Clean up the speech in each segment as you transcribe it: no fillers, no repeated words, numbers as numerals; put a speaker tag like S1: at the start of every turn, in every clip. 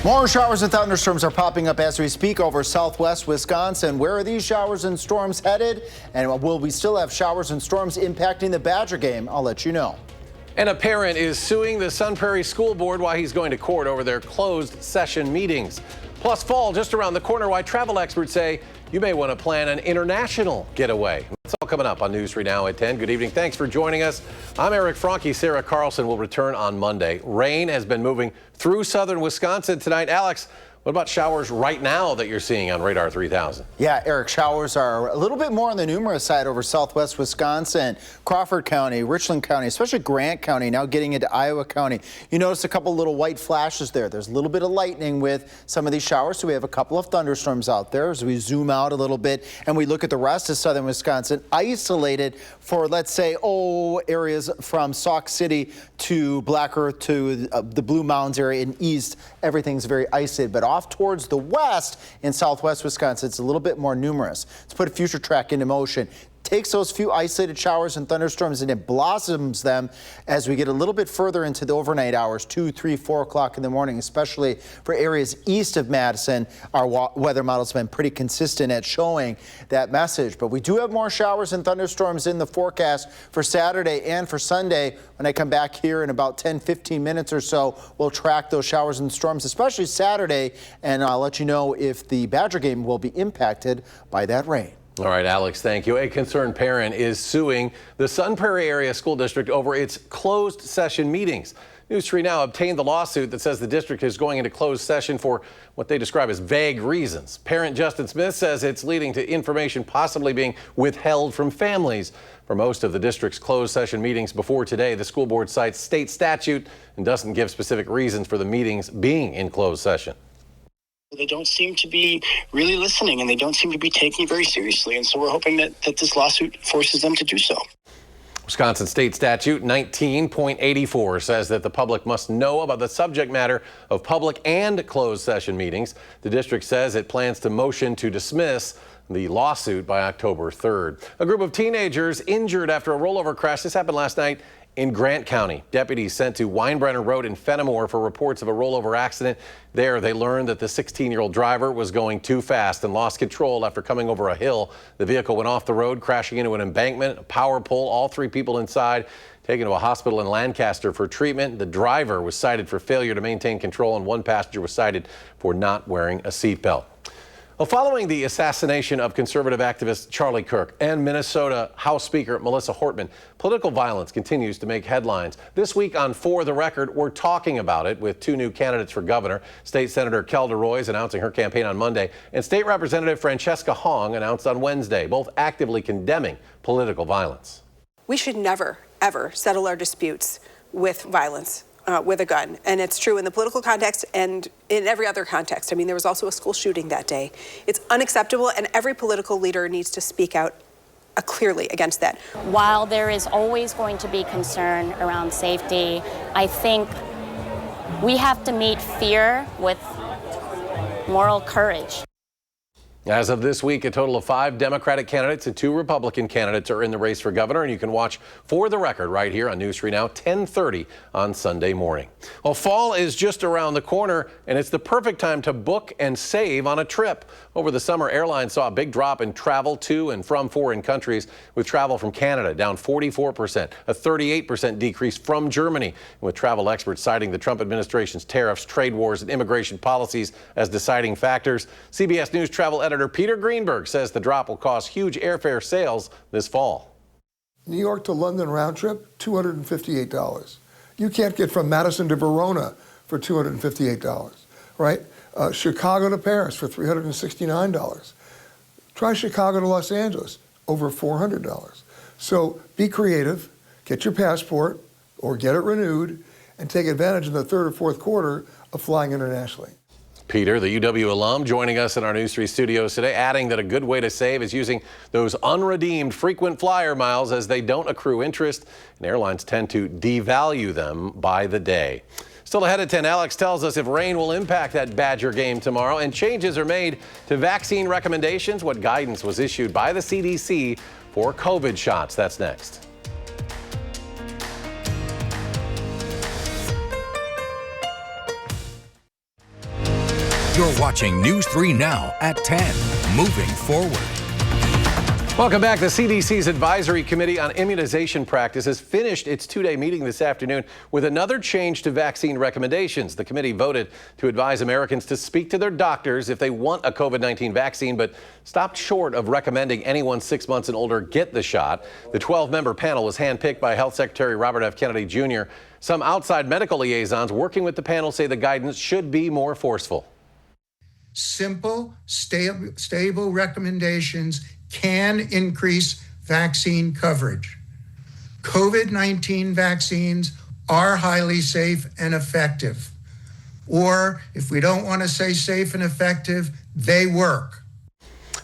S1: More showers and thunderstorms are popping up as we speak over southwest Wisconsin. Where are these showers and storms headed? And will we still have showers and storms impacting the Badger game? I'll let you know.
S2: And a parent is suing the Sun Prairie School Board while he's going to court over their closed session meetings. Plus, fall just around the corner, why travel experts say you may want to plan an international getaway. That's all coming up on News 3 Now at 10. Good evening. Thanks for joining us. I'm Eric Franke. Sarah Carlson will return on Monday. Rain has been moving through southern Wisconsin tonight. Alex, what about showers right now that you're seeing on Radar 3000?
S1: Yeah, Eric, showers are a little bit more on the numerous side over southwest Wisconsin, Crawford County, Richland County, especially Grant County, now getting into Iowa County. You notice a couple little white flashes there. There's a little bit of lightning with some of these showers, so we have a couple of thunderstorms out there as we zoom out a little bit and we look at the rest of southern Wisconsin, isolated for, let's say, areas from Sauk City to Black Earth to the Blue Mountains area and east. Everything's very isolated, but off towards the west in southwest Wisconsin, it's a little bit more numerous. Let's put a future track into motion. Takes those few isolated showers and thunderstorms and it blossoms them as we get a little bit further into the overnight hours, 2, 3, 4 o'clock in the morning, especially for areas east of Madison. Our weather models have been pretty consistent at showing that message. But we do have more showers and thunderstorms in the forecast for Saturday and for Sunday. When I come back here in about 10, 15 minutes or so, we'll track those showers and storms, especially Saturday, and I'll let you know if the Badger game will be impacted by that rain.
S2: All right, Alex, thank you. A concerned parent is suing the Sun Prairie Area School District over its closed session meetings. News 3 Now obtained the lawsuit that says the district is going into closed session for what they describe as vague reasons. Parent Justin Smith says it's leading to information possibly being withheld from families. For most of the district's closed session meetings before today, the school board cites state statute and doesn't give specific reasons for the meetings being in closed session.
S3: They don't seem to be really listening, and they don't seem to be taking it very seriously. And so we're hoping that this lawsuit forces them to do so.
S2: Wisconsin State Statute 19.84 says that the public must know about the subject matter of public and closed session meetings. The district says it plans to motion to dismiss the lawsuit by October 3rd. A group of teenagers injured after a rollover crash. This happened last night in Grant County. Deputies sent to Weinbrenner Road in Fenimore for reports of a rollover accident. There, they learned that the 16-year-old driver was going too fast and lost control after coming over a hill. The vehicle went off the road, crashing into an embankment, a power pole. All 3 people inside taken to a hospital in Lancaster for treatment. The driver was cited for failure to maintain control, and 1 passenger was cited for not wearing a seatbelt. Well, following the assassination of conservative activist Charlie Kirk and Minnesota House Speaker Melissa Hortman, political violence continues to make headlines. This week on For the Record, we're talking about it with 2 new candidates for governor. State Senator Kelda Roy is announcing her campaign on Monday, and State Representative Francesca Hong announced on Wednesday, both actively condemning political violence.
S4: We should never, ever settle our disputes with violence. With a gun. And it's true in the political context and in every other context. I mean, there was also a school shooting that day. It's unacceptable, and every political leader needs to speak out clearly against that.
S5: While there is always going to be concern around safety, I think we have to meet fear with moral courage.
S2: As of this week, a total of 5 Democratic candidates and 2 Republican candidates are in the race for governor, and you can watch For the Record right here on News 3 Now, 10:30 on Sunday morning. Well, fall is just around the corner, and it's the perfect time to book and save on a trip. Over the summer, airlines saw a big drop in travel to and from foreign countries, with travel from Canada down 44%, a 38% decrease from Germany, and with travel experts citing the Trump administration's tariffs, trade wars, and immigration policies as deciding factors. CBS News travel editor Peter Greenberg says the drop will cause huge airfare sales this fall.
S6: New York to London round trip, $258. You can't get from Madison to Verona for $258, right? Chicago to Paris for $369. Try Chicago to Los Angeles, over $400. So be creative, get your passport or get it renewed, and take advantage in the 3rd or 4th quarter of flying internationally.
S2: Peter, the UW alum, joining us in our News 3 studios today, adding that a good way to save is using those unredeemed frequent flyer miles, as they don't accrue interest, and airlines tend to devalue them by the day. Still ahead at 10, Alex tells us if rain will impact that Badger game tomorrow, and changes are made to vaccine recommendations, what guidance was issued by the CDC for COVID shots. That's next.
S7: You're watching News 3 Now at 10. Moving forward.
S2: Welcome back. The CDC's Advisory Committee on Immunization Practice has finished its two-day meeting this afternoon with another change to vaccine recommendations. The committee voted to advise Americans to speak to their doctors if they want a COVID-19 vaccine, but stopped short of recommending anyone 6 months and older get the shot. The 12-member panel was handpicked by Health Secretary Robert F. Kennedy Jr. Some outside medical liaisons working with the panel say the guidance should be more forceful.
S8: Simple, stable recommendations can increase vaccine coverage. COVID-19 vaccines are highly safe and effective. Or if we don't want to say safe and effective, they work.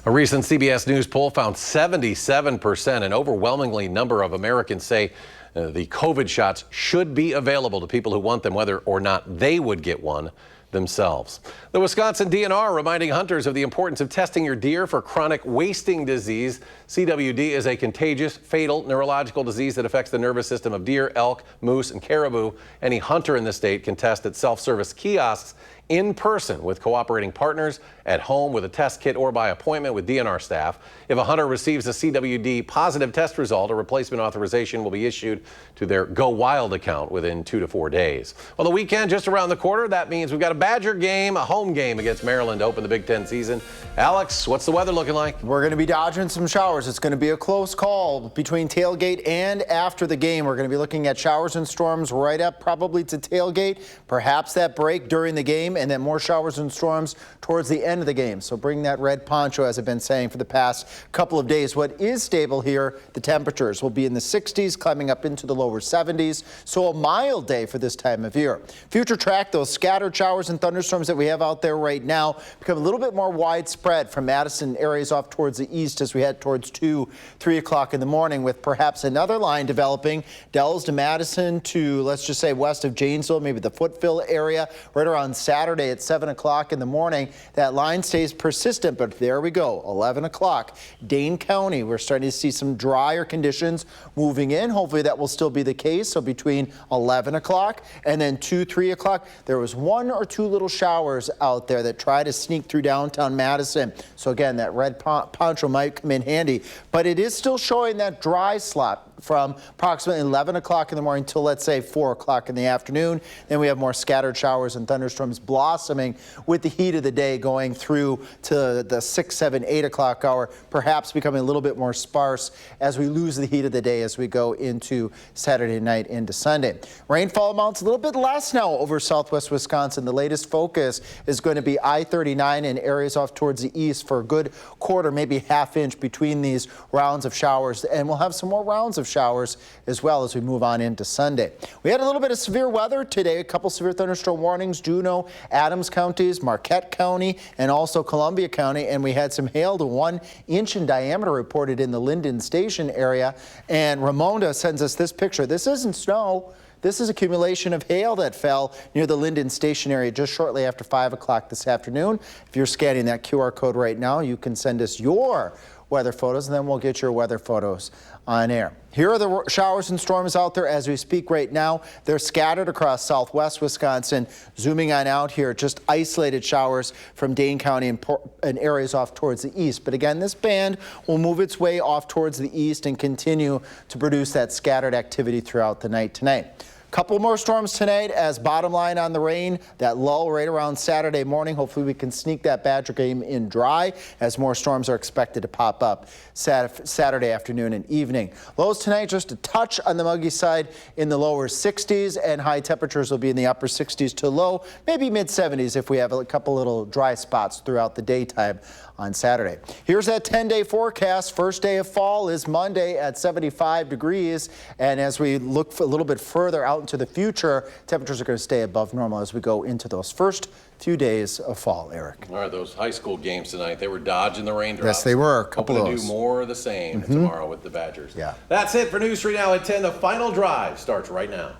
S2: A recent CBS News poll found 77%, an overwhelmingly number of Americans say the COVID shots should be available to people who want them, whether or not they would get one themselves. The Wisconsin DNR reminding hunters of the importance of testing your deer for chronic wasting disease. CWD is a contagious, fatal neurological disease that affects the nervous system of deer, elk, moose, and caribou. Any hunter in the state can test at self-service kiosks in person with cooperating partners, at home with a test kit, or by appointment with DNR staff. If a hunter receives a CWD positive test result, a replacement authorization will be issued to their Go Wild account within 2 to 4 days. Well, the weekend just around the corner. That means we've got a Badger game, a home game against Maryland to open the Big Ten season. Alex, what's the weather looking like?
S1: We're going to be dodging some showers. It's going to be a close call between tailgate and after the game. We're going to be looking at showers and storms right up probably to tailgate, perhaps that break during the game, and then more showers and storms towards the end of the game. So bring that red poncho, as I've been saying for the past couple of days. What is stable here, the temperatures will be in the 60s, climbing up into the lower 70s. So a mild day for this time of year. Future track, those scattered showers and thunderstorms that we have out there right now become a little bit more widespread from Madison areas off towards the east as we head towards 2, 3 o'clock in the morning, with perhaps another line developing Dells to Madison to, let's just say, west of Janesville, maybe the Footville area, right around Saturday at 7 o'clock in the morning. That line stays persistent, but there we go, 11 o'clock. Dane County, we're starting to see some drier conditions moving in. Hopefully that will still be the case. So between 11 o'clock and then 2, 3 o'clock, there was 1 or 2 little showers out there that try to sneak through downtown Madison. So again, that red poncho might come in handy, but it is still showing that dry slot from approximately 11 o'clock in the morning till, let's say, 4 o'clock in the afternoon. Then we have more scattered showers and thunderstorms blossoming with the heat of the day going through to the 6, 7, 8 o'clock hour, perhaps becoming a little bit more sparse as we lose the heat of the day as we go into Saturday night into Sunday. Rainfall amounts a little bit less now over southwest Wisconsin. The latest focus is going to be I-39 in areas off towards the east for a good quarter, maybe half inch between these rounds of showers. And we'll have some more rounds of showers as well as we move on into Sunday. We had a little bit of severe weather today, a couple severe thunderstorm warnings, Juneau, Adams counties, Marquette County, and also Columbia County, and we had some hail to 1 inch in diameter reported in the Linden Station area. And Ramonda sends us this picture. This isn't snow. This is accumulation of hail that fell near the Linden Station area just shortly after 5 o'clock this afternoon. If you're scanning that QR code right now, you can send us your weather photos, and then we'll get your weather photos on air. Here are the showers and storms out there as we speak right now. They're scattered across southwest Wisconsin. Zooming on out here, just isolated showers from Dane County and areas off towards the east. But again, this band will move its way off towards the east and continue to produce that scattered activity throughout the night tonight. Couple more storms tonight as bottom line on the rain, that lull right around Saturday morning. Hopefully we can sneak that Badger game in dry as more storms are expected to pop up Saturday afternoon and evening. Lows tonight just a touch on the muggy side in the lower 60s, and high temperatures will be in the upper 60s to low, maybe mid 70s if we have a couple little dry spots throughout the daytime on Saturday. Here's that 10-day forecast. First day of fall is Monday at 75 degrees. And as we look a little bit further out into the future, temperatures are going to stay above normal as we go into those first few days of fall, Eric.
S2: All right, those high school games tonight, they were dodging the raindrops.
S1: Yes, they were. A couple
S2: Hoping
S1: of
S2: to
S1: those.
S2: do more of the same tomorrow with the Badgers.
S1: Yeah.
S2: That's it for News 3 Now at 10. The final drive starts right now.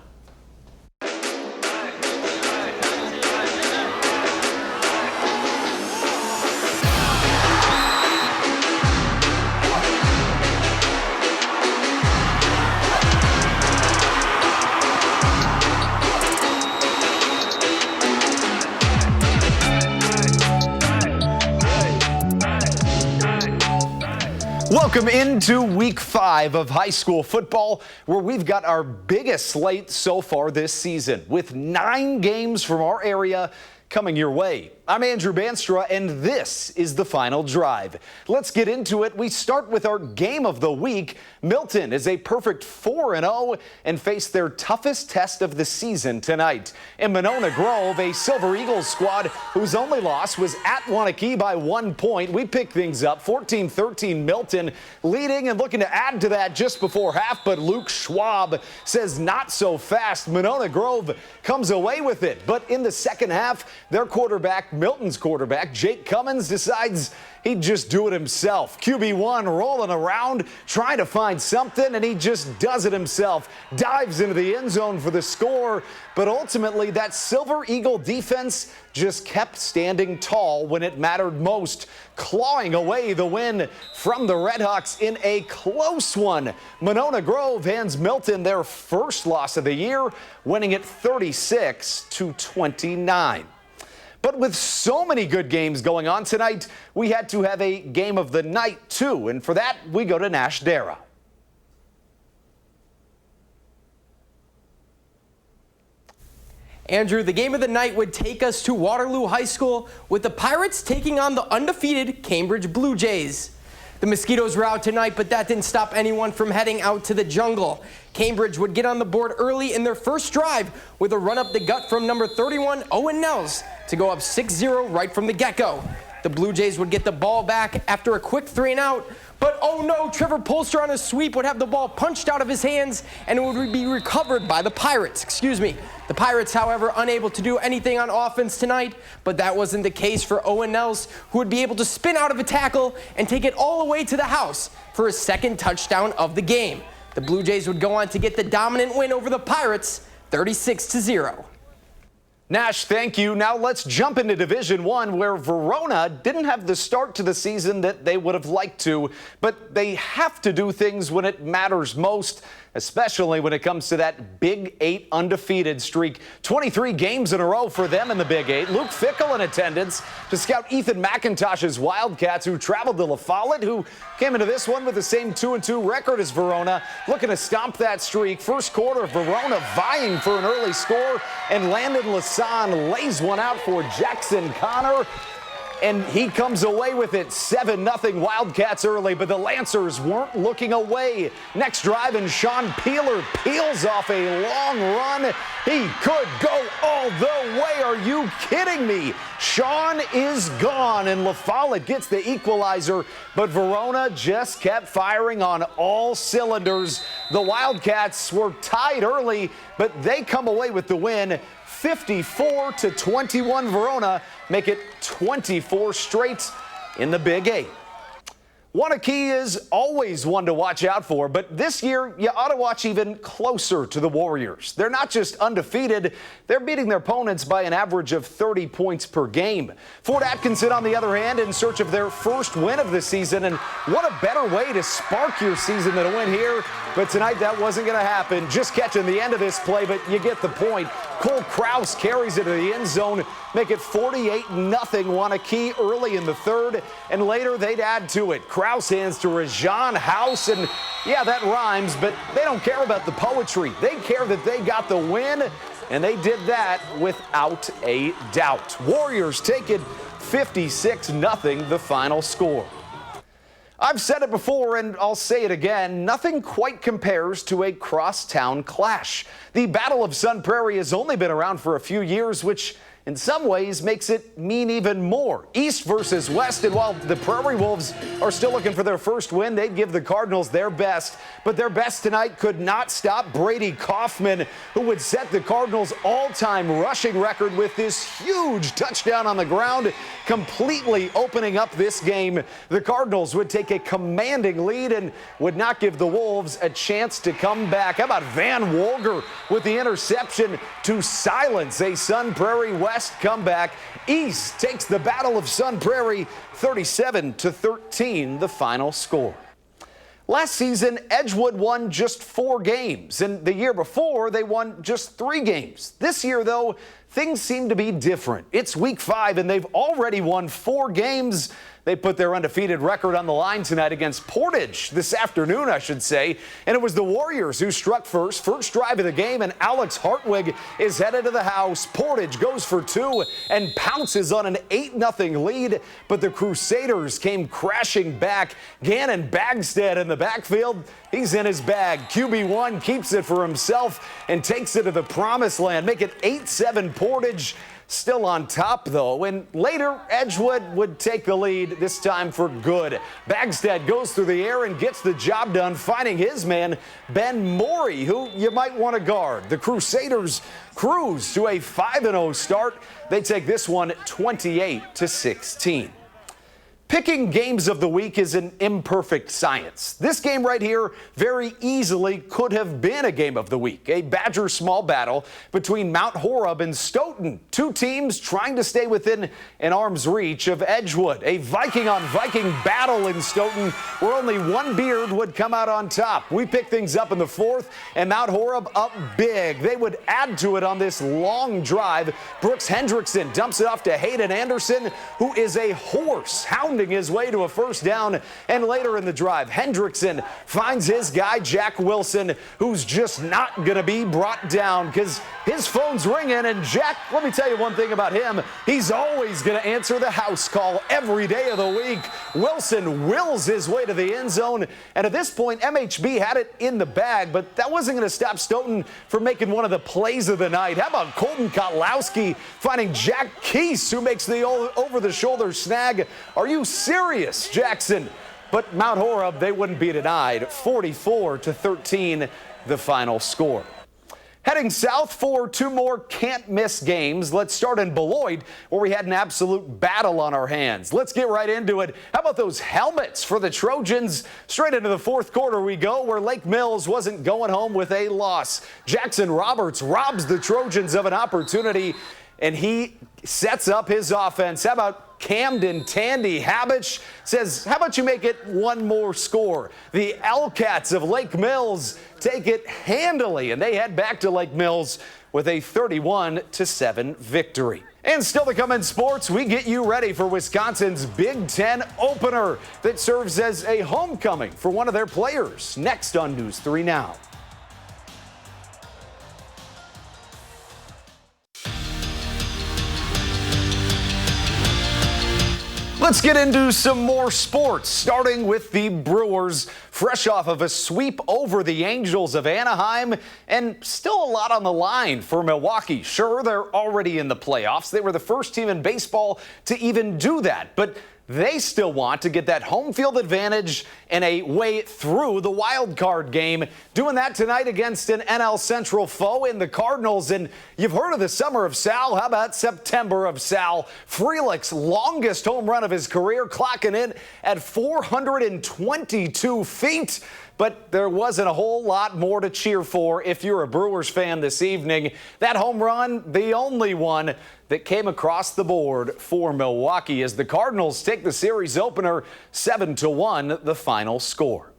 S9: Welcome into week 5 of high school football, where we've got our biggest slate so far this season, with 9 games from our area coming your way. I'm Andrew Banstra, and this is the final drive. Let's get into it. We start with our game of the week. Milton is a perfect 4-0 and face their toughest test of the season tonight. In Monona Grove, a Silver Eagles squad whose only loss was at Waunakee by 1 point. We pick things up 14-13 Milton, leading and looking to add to that just before half, but Luke Schwab says not so fast. Monona Grove comes away with it, but in the second half, their quarterback, Milton's quarterback, Jake Cummins, decides he'd just do it himself. QB1 rolling around, trying to find something, and he just does it himself. Dives into the end zone for the score, but ultimately that Silver Eagle defense just kept standing tall when it mattered most, clawing away the win from the Redhawks in a close one. Monona Grove hands Milton their first loss of the year, winning it 36-29. But with so many good games going on tonight, we had to have a game of the night, too. And for that, we go to Nash Dara.
S10: Andrew, the game of the night would take us to Waterloo High School, with the Pirates taking on the undefeated Cambridge Blue Jays. The Mosquitoes were out tonight, but that didn't stop anyone from heading out to the jungle. Cambridge would get on the board early in their first drive with a run up the gut from number 31, Owen Nels, to go up 6-0 right from the get-go. The Blue Jays would get the ball back after a quick 3-and-out, but oh no, Trevor Polster on a sweep would have the ball punched out of his hands, and it would be recovered by the Pirates. The Pirates, however, unable to do anything on offense tonight, but that wasn't the case for Owen Nels, who would be able to spin out of a tackle and take it all the way to the house for his second touchdown of the game. The Blue Jays would go on to get the dominant win over the Pirates, 36-0.
S9: Nash, thank you. Now let's jump into Division I, where Verona didn't have the start to the season that they would have liked to, but they have to do things when it matters most, especially when it comes to that Big 8 undefeated streak. 23 games in a row for them in the Big 8. Luke Fickle in attendance to scout Ethan McIntosh's Wildcats, who traveled to La Follette, who came into this one with the same 2-2 record as Verona, looking to stomp that streak. First quarter, Verona vying for an early score, and Landon Lasan lays one out for Jackson Connor, and he comes away with it. 7-0 Wildcats early, but the Lancers weren't looking away. Next drive, and Sean Peeler peels off a long run. He could go all the way. Are you kidding me? Sean is gone, and La Follette gets the equalizer, but Verona just kept firing on all cylinders. The Wildcats were tied early, but they come away with the win. 54-21 Verona make it 24 straight in the Big 8. Waunakee is always one to watch out for, but this year you ought to watch even closer to the Warriors. They're not just undefeated, they're beating their opponents by an average of 30 points per game. Fort Atkinson, on the other hand, in search of their first win of the season, and what a better way to spark your season than a win here. But tonight that wasn't going to happen. Just catching the end of this play, but you get the point. Cole Kraus carries it to the end zone, make it 48-0 Waunakee early in the third, and later they'd add to it. Kraus hands to Rajan House, and yeah, that rhymes, but they don't care about the poetry. They care that they got the win, and they did that without a doubt. Warriors take it 56-0, the final score. I've said it before, and I'll say it again, nothing quite compares to a crosstown clash. The Battle of Sun Prairie has only been around for a few years, which in some ways makes it mean even more. East versus West, and while the Prairie Wolves are still looking for their first win, they'd give the Cardinals their best. But their best tonight could not stop Brady Kaufman, who would set the Cardinals' all-time rushing record with this huge touchdown on the ground, completely opening up this game. The Cardinals would take a commanding lead and would not give the Wolves a chance to come back. How about Van Wolger with the interception to silence a Sun Prairie West comeback? East takes the Battle of Sun Prairie 37-13, the final score. Last season, Edgewood won just 4 games, and the year before, they won just 3 games. This year, though, things seem to be different. It's week 5 and they've already won 4 games. They put their undefeated record on the line tonight against Portage this afternoon, I should say. And it was the Warriors who struck first drive of the game, and Alex Hartwig is headed to the house. Portage goes for 2 and pounces on an 8-0 lead, but the Crusaders came crashing back. Gannon Bagstead in the backfield. He's in his bag. QB1 keeps it for himself and takes it to the promised land. Make it 8-7 Portage. Still on top, though, and later Edgewood would take the lead, this time for good. Bagstead goes through the air and gets the job done, finding his man, Ben Morey, who you might want to guard. The Crusaders cruise to a 5-0 start. They take this one 28-16. Picking games of the week is an imperfect science. This game right here very easily could have been a game of the week. A Badger small battle between Mount Horeb and Stoughton. 2 teams trying to stay within an arm's reach of Edgewood. A Viking on Viking battle in Stoughton where only one beard would come out on top. We pick things up in the 4th and Mount Horeb up big. They would add to it on this long drive. Brooks Hendrickson dumps it off to Hayden Anderson, who is a horse hounding his way to a first down, and later in the drive Hendrickson finds his guy Jack Wilson, who's just not going to be brought down because his phone's ringing. And Jack, let me tell you one thing about him, he's always going to answer the house call every day of the week. Wilson wills his way to the end zone, and at this point MHB had it in the bag, but that wasn't going to stop Stoughton from making one of the plays of the night. How about Colton Kotlowski finding Jack Keese, who makes the over-the-shoulder snag? Are you serious, Jackson? But Mount Horeb, they wouldn't be denied. 44-13, the final score. Heading south for 2 more can't-miss games. Let's start in Beloit, where we had an absolute battle on our hands. Let's get right into it. How about those helmets for the Trojans? Straight into the 4th quarter we go, where Lake Mills wasn't going home with a loss. Jackson Roberts robs the Trojans of an opportunity, and he sets up his offense. How about Camden Tandy Habich says, how about you make it 1 more score? The L-Cats of Lake Mills take it handily, and they head back to Lake Mills with a 31-7 victory. And still to come in sports, we get you ready for Wisconsin's Big Ten opener that serves as a homecoming for one of their players. Next on News 3 Now. Let's get into some more sports, starting with the Brewers, fresh off of a sweep over the Angels of Anaheim, and still a lot on the line for Milwaukee. Sure, they're already in the playoffs. They were the first team in baseball to even do that, but they still want to get that home field advantage and a way through the wild card game. Doing that tonight against an NL Central foe in the Cardinals. And you've heard of the summer of Sal. How about September of Sal? Frelick's longest home run of his career, clocking in at 422 feet. But there wasn't a whole lot more to cheer for if you're a Brewers fan this evening. That home run, the only one that came across the board for Milwaukee, as the Cardinals take the series opener 7-1, the final score.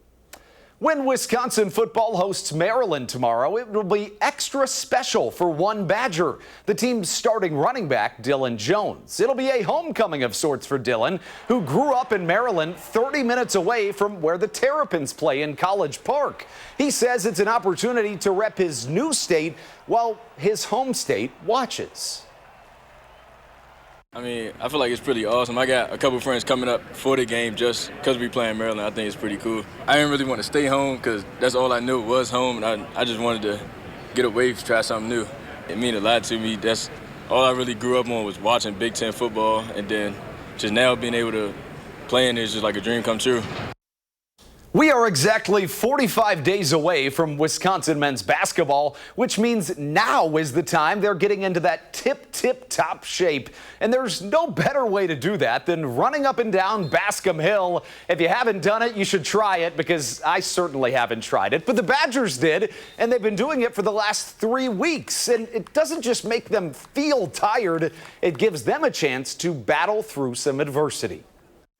S9: When Wisconsin football hosts Maryland tomorrow, it will be extra special for one Badger, the team's starting running back, Dylan Jones. It'll be a homecoming of sorts for Dylan, who grew up in Maryland 30 minutes away from where the Terrapins play in College Park. He says it's an opportunity to rep his new state while his home state watches.
S11: I mean, I feel like it's pretty awesome. I got a couple friends coming up for the game just because we playing Maryland. I think it's pretty cool. I didn't really want to stay home because that's all I knew was home, and I just wanted to get away, try something new. It means a lot to me. That's all I really grew up on was watching Big Ten football, and then just now being able to play in it is just like a dream come true.
S9: We are exactly 45 days away from Wisconsin men's basketball, which means now is the time they're getting into that tip-top shape. And there's no better way to do that than running up and down Bascom Hill. If you haven't done it, you should try it, because I certainly haven't tried it. But the Badgers did, and they've been doing it for the last 3 weeks. And it doesn't just make them feel tired, it gives them a chance to battle through some adversity.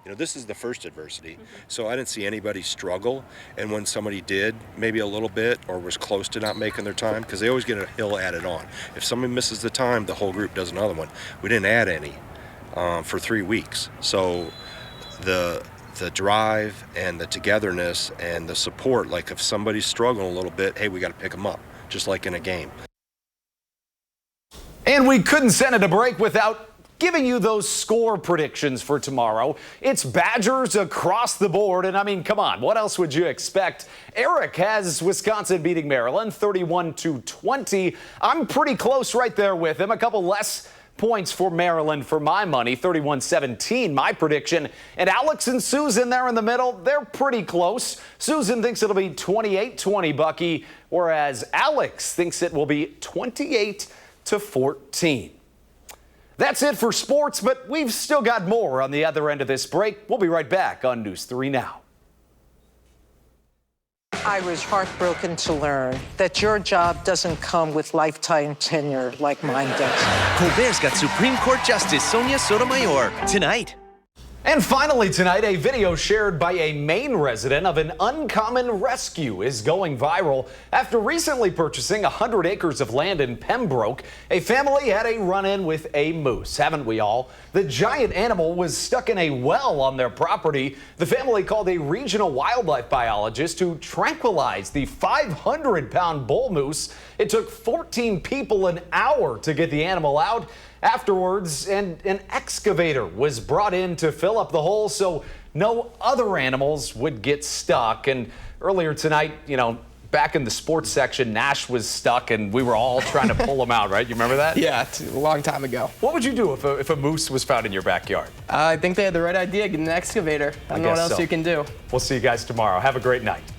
S12: You know, this is the first adversity, so I didn't see anybody struggle. And when somebody did, maybe a little bit, or was close to not making their time, because they always get a hill added on. If somebody misses the time, the whole group does another one. We didn't add any for 3 weeks. So the drive and the togetherness and the support, like if somebody's struggling a little bit, hey, we got to pick them up, just like in a game.
S9: And we couldn't send it a break without giving you those score predictions for tomorrow. It's Badgers across the board, and I mean, come on, what else would you expect? Eric has Wisconsin beating Maryland 31-20. I'm pretty close right there with him. A couple less points for Maryland for my money, 31-17, my prediction. And Alex and Susan there in the middle, they're pretty close. Susan thinks it'll be 28-20, Bucky, whereas Alex thinks it will be 28-14. That's it for sports, but we've still got more on the other end of this break. We'll be right back on News 3 Now.
S13: I was heartbroken to learn that your job doesn't come with lifetime tenure like mine does.
S14: Colbert's got Supreme Court Justice Sonia Sotomayor tonight.
S9: And finally tonight, a video shared by a Maine resident of an uncommon rescue is going viral. After recently purchasing 100 acres of land in Pembroke, a family had a run-in with a moose, haven't we all? The giant animal was stuck in a well on their property. The family called a regional wildlife biologist to tranquilize the 500-pound bull moose. It took 14 people an hour to get the animal out. Afterwards, an excavator was brought in to fill up the hole so no other animals would get stuck. And earlier tonight, you know, back in the sports section, Nash was stuck and we were all trying to pull him out, right? You remember that?
S10: Yeah, it's a long time ago.
S9: What would you do if a moose was found in your backyard?
S10: I think they had the right idea, get an excavator. I don't know what else you can do.
S9: We'll see you guys tomorrow. Have a great night.